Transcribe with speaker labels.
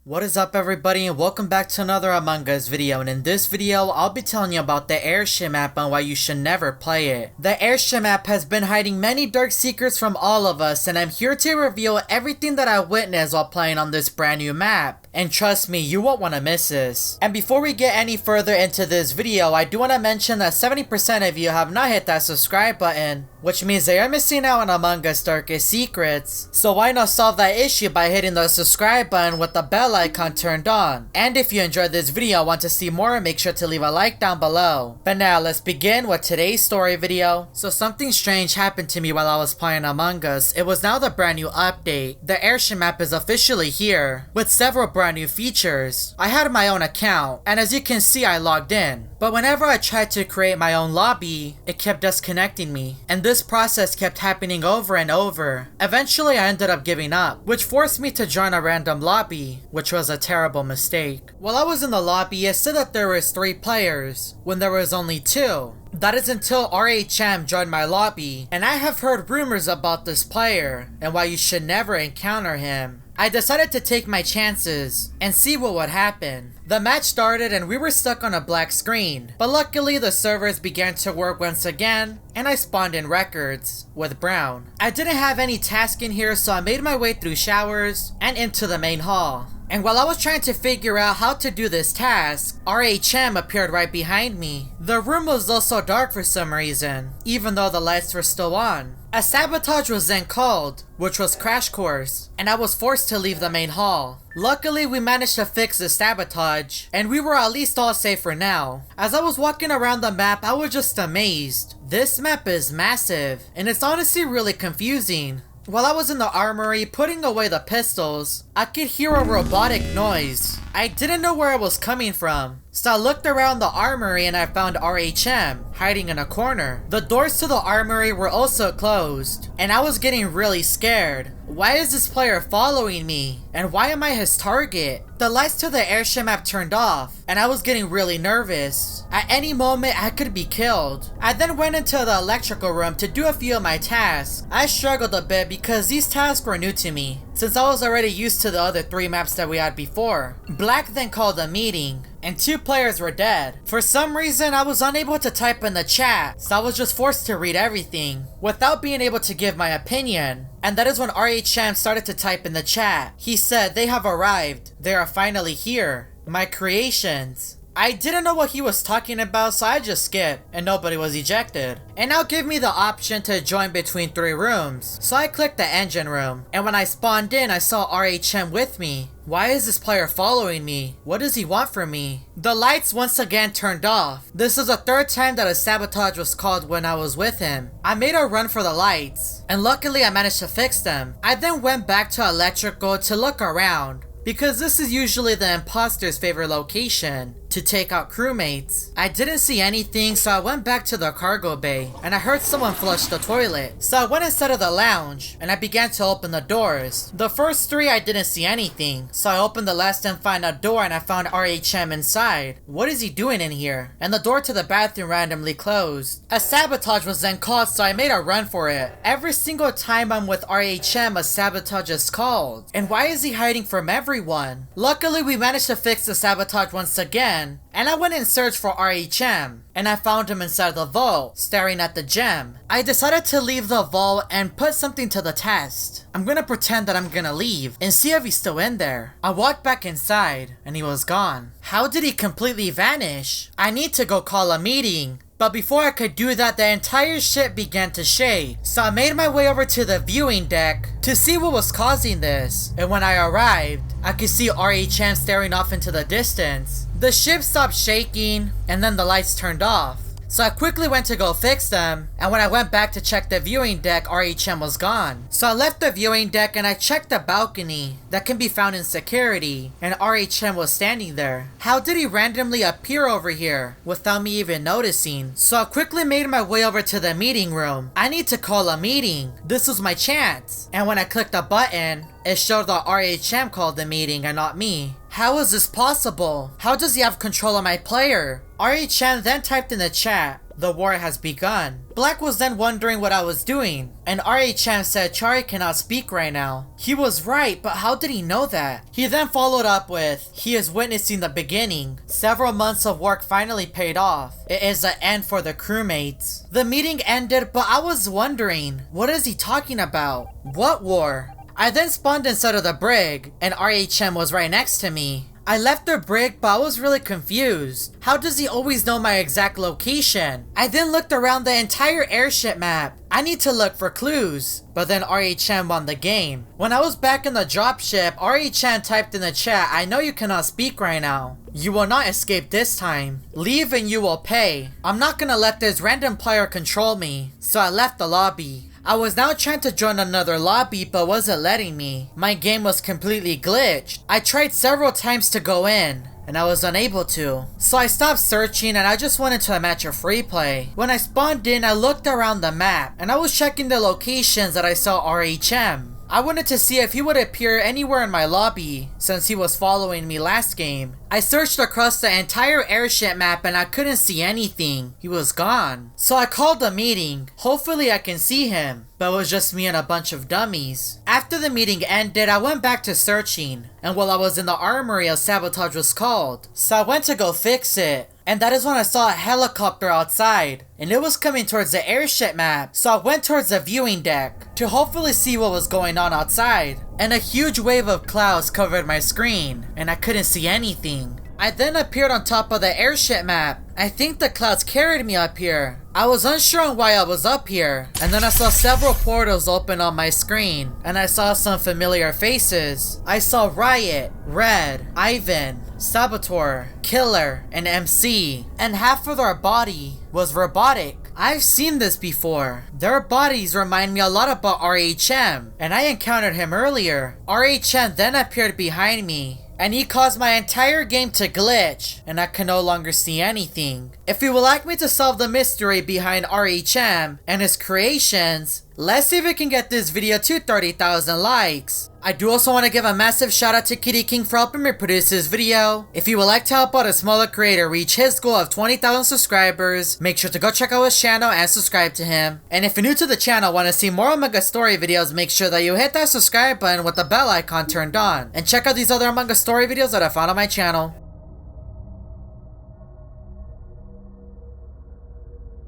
Speaker 1: What is up everybody and welcome back to another Among Us video, and in this video I'll be telling you about the Airship Map and why you should never play it. The Airship Map has been hiding many dark secrets from all of us, and I'm here to reveal everything that I witnessed while playing on this brand new map. And trust me, you won't want to miss this. And before we get any further into this video, I do want to mention that 70% of you have not hit that subscribe button, which means they are missing out on Among Us darkest secrets. So why not solve that issue by hitting the subscribe button with the bell icon turned on. And if you enjoyed this video and want to see more, make sure to leave a like down below. But now let's begin with today's story video. So something strange happened to me while I was playing Among Us. It was now the brand new update. The Airship Map is officially here with several brand new features. I had my own account, and as you can see, I logged in. But whenever I tried to create my own lobby, it kept disconnecting me. And this process kept happening over and over. Eventually I ended up giving up, which forced me to join a random lobby, which was a terrible mistake. While I was in the lobby, it said that there was 3 players, when there was only 2. That is until RHM joined my lobby, and I have heard rumors about this player, and why you should never encounter him. I decided to take my chances and see what would happen. The match started and we were stuck on a black screen, but luckily the servers began to work once again and I spawned in records with Brown. I didn't have any task in here, so I made my way through showers and into the main hall. And while I was trying to figure out how to do this task, RHM appeared right behind me. The room was also dark for some reason, even though the lights were still on. A sabotage was then called, which was Crash Course, and I was forced to leave the main hall. Luckily, we managed to fix the sabotage, and we were at least all safe for now. As I was walking around the map, I was just amazed. This map is massive, and it's honestly really confusing. While I was in the armory putting away the pistols, I could hear a robotic noise. I didn't know where it was coming from, so I looked around the armory and I found RHM hiding in a corner. The doors to the armory were also closed, and I was getting really scared. Why is this player following me? And why am I his target? The lights to the Airship Map turned off, and I was getting really nervous. At any moment, I could be killed. I then went into the electrical room to do a few of my tasks. I struggled a bit because these tasks were new to me, since I was already used to the other 3 maps that we had before. Black then called a meeting, and 2 players were dead. For some reason, I was unable to type in the chat, so I was just forced to read everything, without being able to give my opinion. And that is when RHM started to type in the chat. He said, "They have arrived. They are finally here. My creations." I didn't know what he was talking about, so I just skipped, and nobody was ejected. And now give me the option to join between 3 rooms. So I clicked the engine room, and when I spawned in, I saw RHM with me. Why is this player following me? What does he want from me? The lights once again turned off. This is the 3rd time that a sabotage was called when I was with him. I made a run for the lights, and luckily I managed to fix them. I then went back to electrical to look around, because this is usually the imposter's favorite location to take out crewmates. I didn't see anything, so I went back to the cargo bay, and I heard someone flush the toilet. So I went inside of the lounge, and I began to open the doors. The first 3 I didn't see anything, so I opened the last and final door and I found RHM inside. What is he doing in here? And the door to the bathroom randomly closed. A sabotage was then called, so I made a run for it. Every single time I'm with RHM, a sabotage is called. And why is he hiding from everyone? Luckily, we managed to fix the sabotage once again, and I went and searched for RHM, and I found him inside the vault, staring at the gem. I decided to leave the vault and put something to the test. I'm gonna pretend that I'm gonna leave and see if he's still in there. I walked back inside, and he was gone. How did he completely vanish? I need to go call a meeting. But before I could do that, the entire ship began to shake. So I made my way over to the viewing deck to see what was causing this. And when I arrived, I could see RHM staring off into the distance. The ship stopped shaking, and then the lights turned off. So I quickly went to go fix them, and when I went back to check the viewing deck, RHM was gone. So I left the viewing deck and I checked the balcony that can be found in security, and RHM was standing there. How did he randomly appear over here without me even noticing? So I quickly made my way over to the meeting room. I need to call a meeting. This was my chance. And when I clicked the button, it showed that RHM called the meeting and not me. How is this possible? How does he have control of my player? RHM then typed in the chat, The war has begun. Black was then wondering what I was doing, and RHM said Chari cannot speak right now. He was right, but how did he know that? He then followed up with, he is witnessing the beginning. Several months of work finally paid off. It is the end for the crewmates. The meeting ended, but I was wondering, what is he talking about? What war? I then spawned inside of the brig, and RHM was right next to me. I left the brig, but I was really confused. How does he always know my exact location? I then looked around the entire airship map. I need to look for clues. But then RHM won the game. When I was back in the dropship, RHM typed in the chat, I know you cannot speak right now. You will not escape this time. Leave and you will pay. I'm not gonna let this random player control me. So I left the lobby. I was now trying to join another lobby but wasn't letting me. My game was completely glitched. I tried several times to go in, and I was unable to. So I stopped searching and I just went into a match of free play. When I spawned in, I looked around the map and I was checking the locations that I saw RHM. I wanted to see if he would appear anywhere in my lobby since he was following me last game. I searched across the entire airship map and I couldn't see anything. He was gone. So I called a meeting. Hopefully I can see him. But it was just me and a bunch of dummies. After the meeting ended, I went back to searching. And while I was in the armory, a sabotage was called. So I went to go fix it. And that is when I saw a helicopter outside. And it was coming towards the airship map. So I went towards the viewing deck to hopefully see what was going on outside. And a huge wave of clouds covered my screen. And I couldn't see anything. I then appeared on top of the airship map. I think the clouds carried me up here. I was unsure on why I was up here. And then I saw several portals open on my screen. And I saw some familiar faces. I saw Riot, Red, Ivan, Saboteur, Killer, and MC. And half of their body was robotic. I've seen this before. Their bodies remind me a lot about RHM. And I encountered him earlier. RHM then appeared behind me. And he caused my entire game to glitch, and I can no longer see anything. If you would like me to solve the mystery behind RHM and his creations, let's see if we can get this video to 30,000 likes. I do also want to give a massive shout out to Kitty King for helping me produce this video. If you would like to help out a smaller creator reach his goal of 20,000 subscribers, make sure to go check out his channel and subscribe to him. And if you're new to the channel and want to see more Among Us story videos, make sure that you hit that subscribe button with the bell icon turned on. And check out these other Among Us story videos that I found on my channel.